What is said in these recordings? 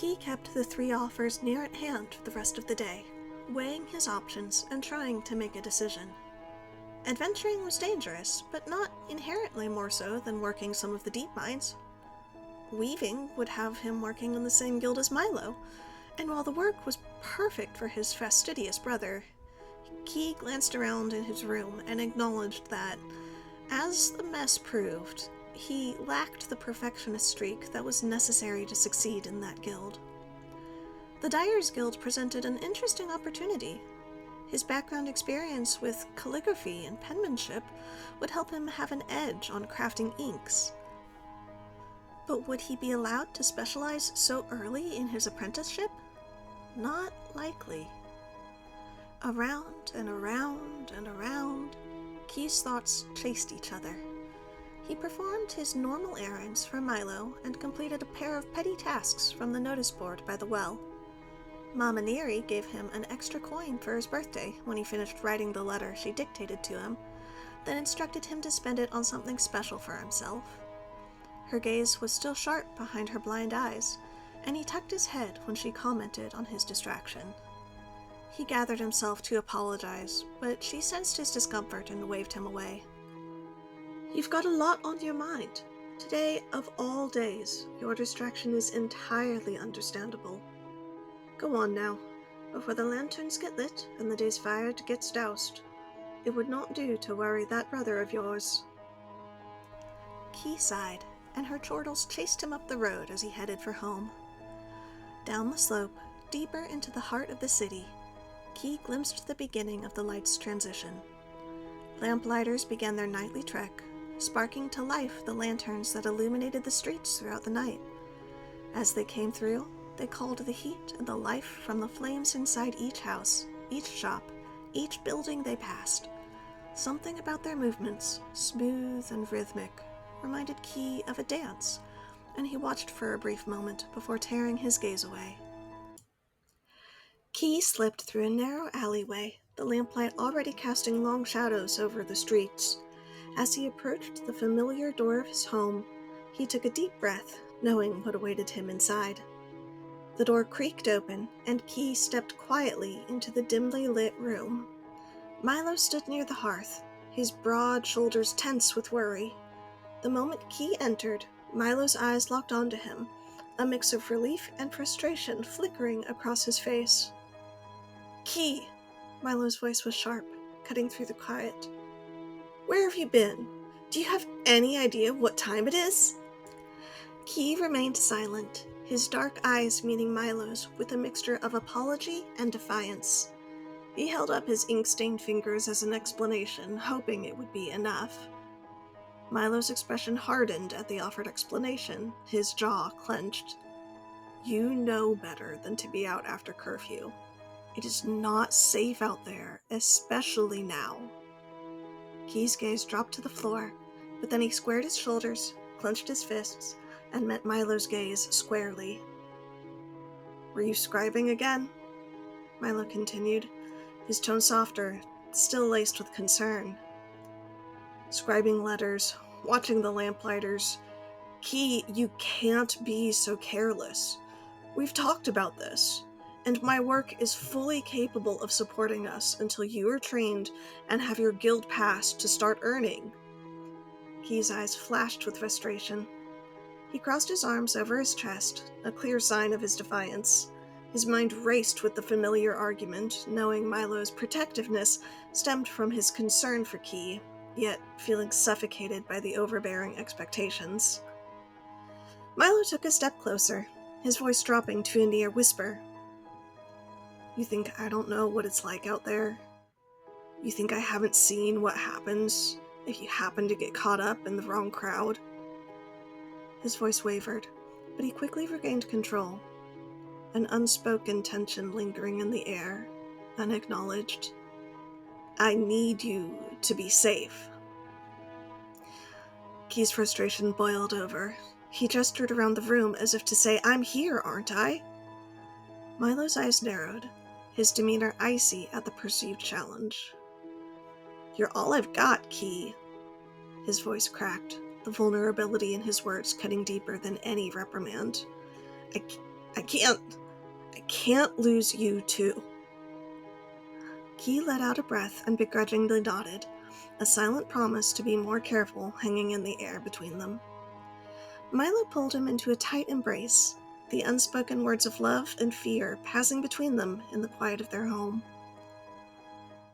Key kept the 3 offers near at hand for the rest of the day, weighing his options and trying to make a decision. Adventuring was dangerous, but not inherently more so than working some of the deep mines. Weaving would have him working in the same guild as Milo, and while the work was perfect for his fastidious brother, Key glanced around in his room and acknowledged that, as the mess proved, he lacked the perfectionist streak that was necessary to succeed in that guild. The Dyers Guild presented an interesting opportunity. His background experience with calligraphy and penmanship would help him have an edge on crafting inks. But would he be allowed to specialize so early in his apprenticeship? Not likely. Around and around and around, Key's thoughts chased each other. He performed his normal errands for Milo and completed a pair of petty tasks from the notice board by the well. Mama Neary gave him an extra coin for his birthday when he finished writing the letter she dictated to him, then instructed him to spend it on something special for himself. Her gaze was still sharp behind her blind eyes, and he tucked his head when she commented on his distraction. He gathered himself to apologize, but she sensed his discomfort and waved him away. "You've got a lot on your mind. Today, of all days, your distraction is entirely understandable. Go on now, before the lanterns get lit and the day's fire gets doused. It would not do to worry that brother of yours." Key sighed, and her chortles chased him up the road as he headed for home. Down the slope, deeper into the heart of the city, Key glimpsed the beginning of the light's transition. Lamplighters began their nightly trek, sparking to life the lanterns that illuminated the streets throughout the night. As they came through, they called the heat and the life from the flames inside each house, each shop, each building they passed. Something about their movements, smooth and rhythmic, reminded Key of a dance, and he watched for a brief moment before tearing his gaze away. Key slipped through a narrow alleyway, the lamplight already casting long shadows over the streets. As he approached the familiar door of his home, he took a deep breath, knowing what awaited him inside. The door creaked open, and Key stepped quietly into the dimly lit room. Milo stood near the hearth, his broad shoulders tense with worry. The moment Key entered, Milo's eyes locked onto him, a mix of relief and frustration flickering across his face. "Key!" Milo's voice was sharp, cutting through the quiet. "Where have you been? Do you have any idea what time it is?" Key remained silent, his dark eyes meeting Milo's with a mixture of apology and defiance. He held up his ink-stained fingers as an explanation, hoping it would be enough. Milo's expression hardened at the offered explanation, his jaw clenched. "You know better than to be out after curfew. It is not safe out there, especially now." Key's gaze dropped to the floor, but then he squared his shoulders, clenched his fists, and met Milo's gaze squarely. "Were you scribing again?" Milo continued, his tone softer, still laced with concern. "Scribing letters, watching the lamplighters. Key, you can't be so careless. We've talked about this, and my work is fully capable of supporting us until you are trained and have your guild pass to start earning." Key's eyes flashed with frustration. He crossed his arms over his chest, a clear sign of his defiance. His mind raced with the familiar argument, knowing Milo's protectiveness stemmed from his concern for Key, yet feeling suffocated by the overbearing expectations. Milo took a step closer, his voice dropping to a near whisper. "You think I don't know what it's like out there? You think I haven't seen what happens if you happen to get caught up in the wrong crowd?" His voice wavered, but he quickly regained control, an unspoken tension lingering in the air, unacknowledged. "I need you to be safe." Key's frustration boiled over. He gestured around the room as if to say, "I'm here, aren't I?" Milo's eyes narrowed, his demeanor icy at the perceived challenge. "You're all I've got, Key." His voice cracked, the vulnerability in his words cutting deeper than any reprimand. I can't lose you too. Key let out a breath and begrudgingly nodded, a silent promise to be more careful hanging in the air between them. Milo pulled him into a tight embrace, the unspoken words of love and fear passing between them in the quiet of their home.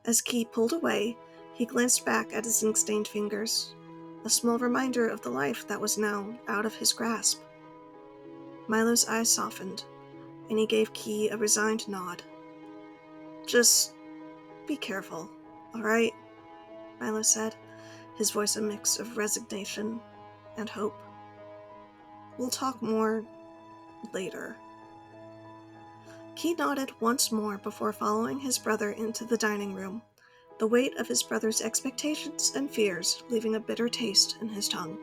As Key pulled away, he glanced back at his ink-stained fingers, a small reminder of the life that was now out of his grasp. Milo's eyes softened, and he gave Key a resigned nod. Just be careful, all right? Milo said, his voice a mix of resignation and hope. We'll talk more later. Key nodded once more before following his brother into the dining room, the weight of his brother's expectations and fears leaving a bitter taste in his tongue.